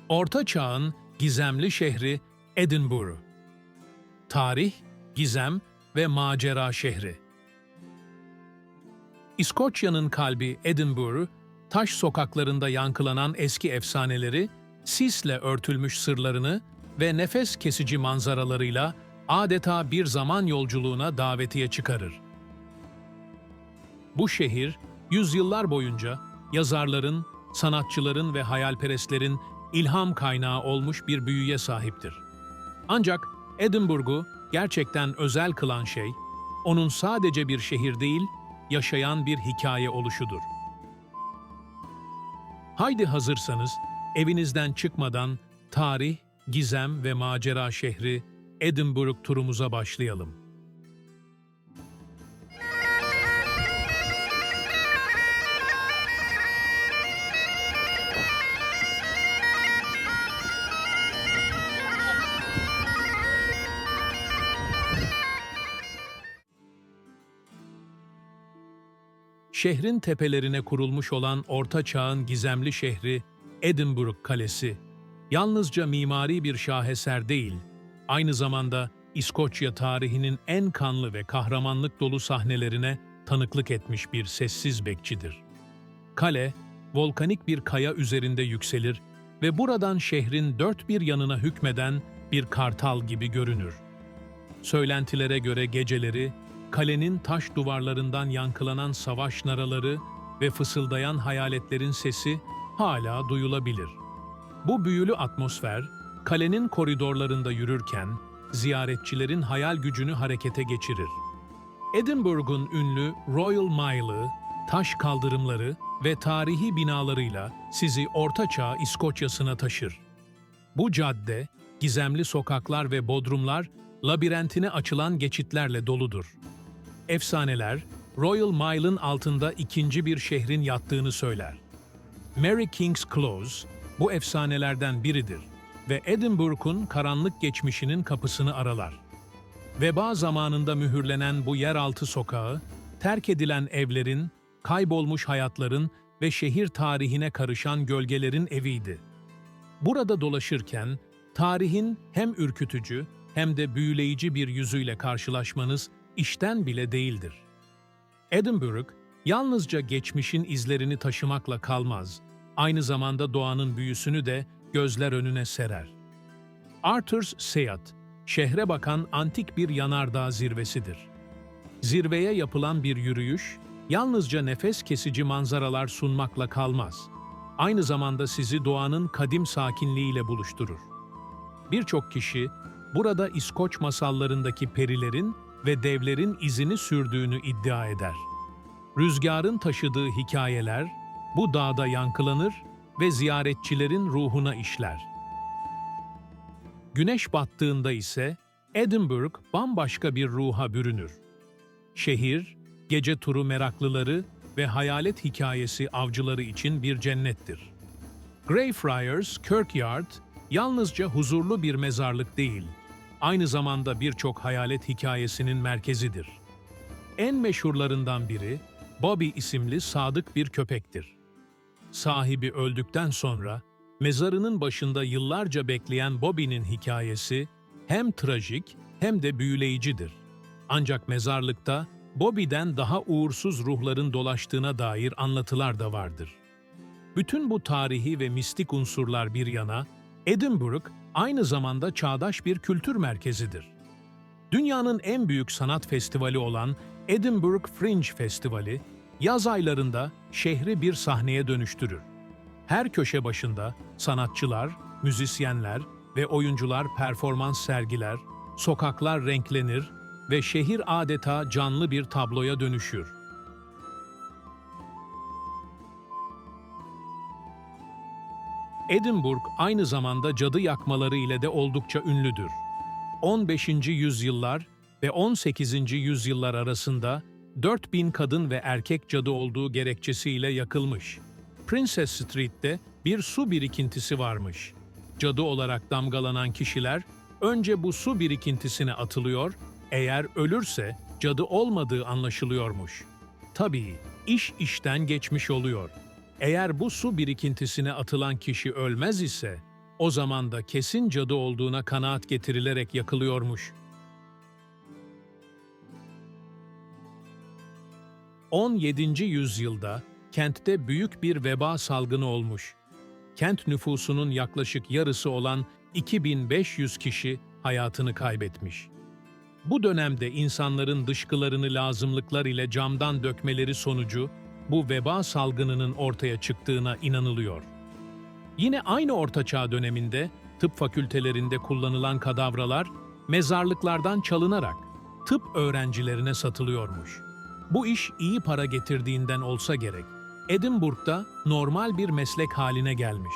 Orta Çağ'ın gizemli şehri Edinburgh. Tarih, gizem ve macera şehri. İskoçya'nın kalbi Edinburgh, taş sokaklarında yankılanan eski efsaneleri, sisle örtülmüş sırlarını ve nefes kesici manzaralarıyla adeta bir zaman yolculuğuna davetiye çıkarır. Bu şehir, yüzyıllar boyunca yazarların, sanatçıların ve hayalperestlerin ilham kaynağı olmuş bir büyüye sahiptir. Ancak Edinburgh'u gerçekten özel kılan şey, onun sadece bir şehir değil, yaşayan bir hikaye oluşudur. Haydi hazırsanız, evinizden çıkmadan tarih, gizem ve macera şehri Edinburgh turumuza başlayalım. Şehrin tepelerine kurulmuş olan Orta Çağ'ın gizemli şehri Edinburgh Kalesi, yalnızca mimari bir şaheser değil, aynı zamanda İskoçya tarihinin en kanlı ve kahramanlık dolu sahnelerine tanıklık etmiş bir sessiz bekçidir. Kale, volkanik bir kaya üzerinde yükselir ve buradan şehrin dört bir yanına hükmeden bir kartal gibi görünür. Söylentilere göre geceleri, kalenin taş duvarlarından yankılanan savaş naraları ve fısıldayan hayaletlerin sesi hala duyulabilir. Bu büyülü atmosfer, kalenin koridorlarında yürürken ziyaretçilerin hayal gücünü harekete geçirir. Edinburgh'un ünlü Royal Mile'ı, taş kaldırımları ve tarihi binalarıyla sizi Orta Çağ İskoçya'sına taşır. Bu cadde, gizemli sokaklar ve bodrumlar, labirentine açılan geçitlerle doludur. Efsaneler, Royal Mile'ın altında ikinci bir şehrin yattığını söyler. Mary King's Close, bu efsanelerden biridir ve Edinburgh'un karanlık geçmişinin kapısını aralar. Veba zamanında mühürlenen bu yeraltı sokağı, terk edilen evlerin, kaybolmuş hayatların ve şehir tarihine karışan gölgelerin eviydi. Burada dolaşırken, tarihin hem ürkütücü hem de büyüleyici bir yüzüyle karşılaşmanız işten bile değildir. Edinburgh, yalnızca geçmişin izlerini taşımakla kalmaz, aynı zamanda doğanın büyüsünü de gözler önüne serer. Arthur's Seat, şehre bakan antik bir yanardağ zirvesidir. Zirveye yapılan bir yürüyüş, yalnızca nefes kesici manzaralar sunmakla kalmaz. Aynı zamanda sizi doğanın kadim sakinliğiyle buluşturur. Birçok kişi, burada İskoç masallarındaki perilerin ve devlerin izini sürdüğünü iddia eder. Rüzgarın taşıdığı hikayeler bu dağda yankılanır ve ziyaretçilerin ruhuna işler. Güneş battığında ise Edinburgh bambaşka bir ruha bürünür. Şehir, gece turu meraklıları ve hayalet hikayesi avcıları için bir cennettir. Greyfriars Kirkyard, yalnızca huzurlu bir mezarlık değil, aynı zamanda birçok hayalet hikayesinin merkezidir. En meşhurlarından biri, Bobby isimli sadık bir köpektir. Sahibi öldükten sonra, mezarının başında yıllarca bekleyen Bobby'nin hikayesi hem trajik hem de büyüleyicidir. Ancak mezarlıkta Bobby'den daha uğursuz ruhların dolaştığına dair anlatılar da vardır. Bütün bu tarihi ve mistik unsurlar bir yana, Edinburgh aynı zamanda çağdaş bir kültür merkezidir. Dünyanın en büyük sanat festivali olan Edinburgh Fringe Festivali, yaz aylarında şehri bir sahneye dönüştürür. Her köşe başında sanatçılar, müzisyenler ve oyuncular performans sergiler, sokaklar renklenir ve şehir adeta canlı bir tabloya dönüşür. Edinburgh aynı zamanda cadı yakmaları ile de oldukça ünlüdür. 15. yüzyıllar ve 18. yüzyıllar arasında 4000 kadın ve erkek cadı olduğu gerekçesiyle yakılmış. Princess Street'te bir su birikintisi varmış. Cadı olarak damgalanan kişiler önce bu su birikintisine atılıyor, eğer ölürse cadı olmadığı anlaşılıyormuş. Tabii iş işten geçmiş oluyor. Eğer bu su birikintisine atılan kişi ölmez ise o zaman da kesin cadı olduğuna kanaat getirilerek yakılıyormuş. 17. yüzyılda kentte büyük bir veba salgını olmuş. Kent nüfusunun yaklaşık yarısı olan 2500 kişi hayatını kaybetmiş. Bu dönemde insanların dışkılarını lazımlıklar ile camdan dökmeleri sonucu bu veba salgınının ortaya çıktığına inanılıyor. Yine aynı Ortaçağ döneminde tıp fakültelerinde kullanılan kadavralar mezarlıklardan çalınarak tıp öğrencilerine satılıyormuş. Bu iş iyi para getirdiğinden olsa gerek, Edinburgh'da normal bir meslek haline gelmiş.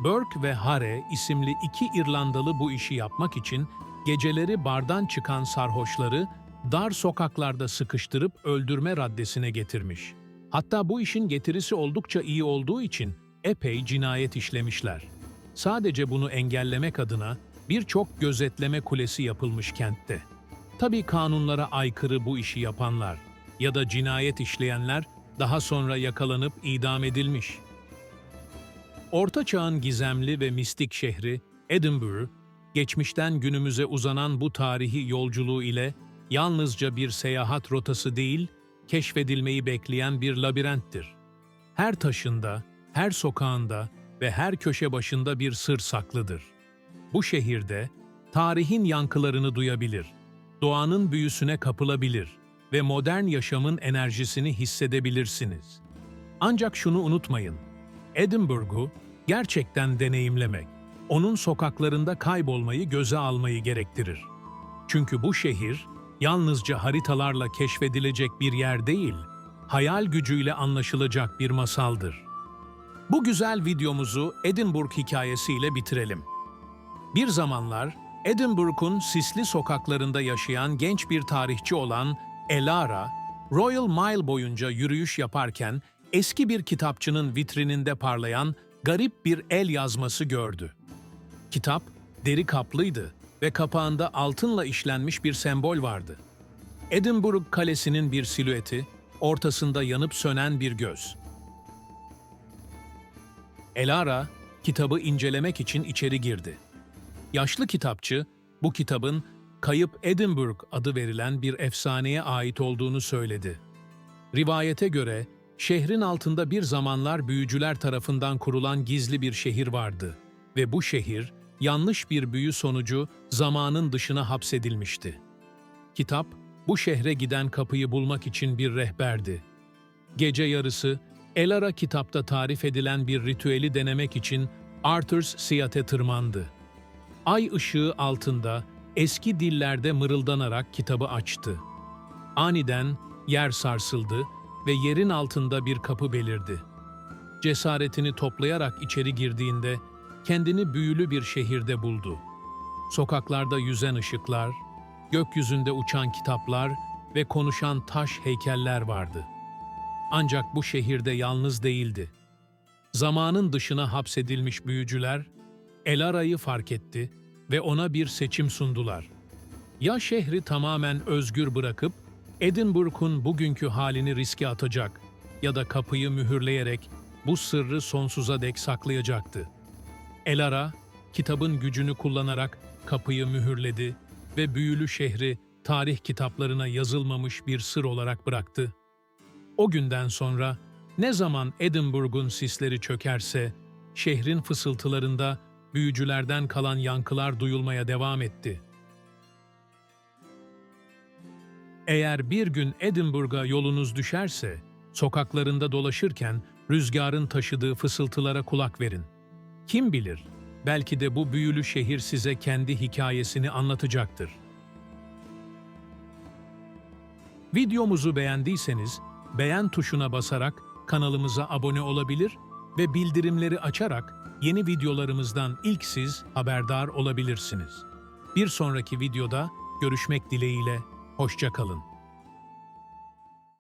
Burke ve Hare isimli iki İrlandalı bu işi yapmak için geceleri bardan çıkan sarhoşları dar sokaklarda sıkıştırıp öldürme raddesine getirmiş. Hatta bu işin getirisi oldukça iyi olduğu için epey cinayet işlemişler. Sadece bunu engellemek adına birçok gözetleme kulesi yapılmış kentte. Tabii kanunlara aykırı bu işi yapanlar ya da cinayet işleyenler daha sonra yakalanıp idam edilmiş. Orta Çağ'ın gizemli ve mistik şehri Edinburgh, geçmişten günümüze uzanan bu tarihi yolculuğu ile yalnızca bir seyahat rotası değil, keşfedilmeyi bekleyen bir labirenttir. Her taşında, her sokağında ve her köşe başında bir sır saklıdır. Bu şehirde tarihin yankılarını duyabilir, doğanın büyüsüne kapılabilir ve modern yaşamın enerjisini hissedebilirsiniz. Ancak şunu unutmayın, Edinburgh'u gerçekten deneyimlemek, onun sokaklarında kaybolmayı göze almayı gerektirir. Çünkü bu şehir yalnızca haritalarla keşfedilecek bir yer değil, hayal gücüyle anlaşılacak bir masaldır. Bu güzel videomuzu Edinburgh hikayesiyle bitirelim. Bir zamanlar Edinburgh'un sisli sokaklarında yaşayan genç bir tarihçi olan Elara, Royal Mile boyunca yürüyüş yaparken eski bir kitapçının vitrininde parlayan garip bir el yazması gördü. Kitap deri kaplıydı ve kapağında altınla işlenmiş bir sembol vardı. Edinburgh Kalesi'nin bir silüeti, ortasında yanıp sönen bir göz. Elara, kitabı incelemek için içeri girdi. Yaşlı kitapçı, bu kitabın Kayıp Edinburgh adı verilen bir efsaneye ait olduğunu söyledi. Rivayete göre, şehrin altında bir zamanlar büyücüler tarafından kurulan gizli bir şehir vardı ve bu şehir, yanlış bir büyü sonucu zamanın dışına hapsedilmişti. Kitap, bu şehre giden kapıyı bulmak için bir rehberdi. Gece yarısı, Elara kitapta tarif edilen bir ritüeli denemek için Arthur's Seat'e tırmandı. Ay ışığı altında eski dillerde mırıldanarak kitabı açtı. Aniden yer sarsıldı ve yerin altında bir kapı belirdi. Cesaretini toplayarak içeri girdiğinde kendini büyülü bir şehirde buldu. Sokaklarda yüzen ışıklar, gökyüzünde uçan kitaplar ve konuşan taş heykeller vardı. Ancak bu şehirde yalnız değildi. Zamanın dışına hapsedilmiş büyücüler, Elara'yı fark etti ve ona bir seçim sundular. Ya şehri tamamen özgür bırakıp, Edinburgh'un bugünkü halini riske atacak ya da kapıyı mühürleyerek bu sırrı sonsuza dek saklayacaktı. Elara, kitabın gücünü kullanarak kapıyı mühürledi ve büyülü şehri tarih kitaplarına yazılmamış bir sır olarak bıraktı. O günden sonra ne zaman Edinburgh'un sisleri çökerse, şehrin fısıltılarında büyücülerden kalan yankılar duyulmaya devam etti. Eğer bir gün Edinburgh'a yolunuz düşerse, sokaklarında dolaşırken rüzgarın taşıdığı fısıltılara kulak verin. Kim bilir, belki de bu büyülü şehir size kendi hikayesini anlatacaktır. Videomuzu beğendiyseniz, beğen tuşuna basarak kanalımıza abone olabilir ve bildirimleri açarak yeni videolarımızdan ilk siz haberdar olabilirsiniz. Bir sonraki videoda görüşmek dileğiyle, hoşça kalın.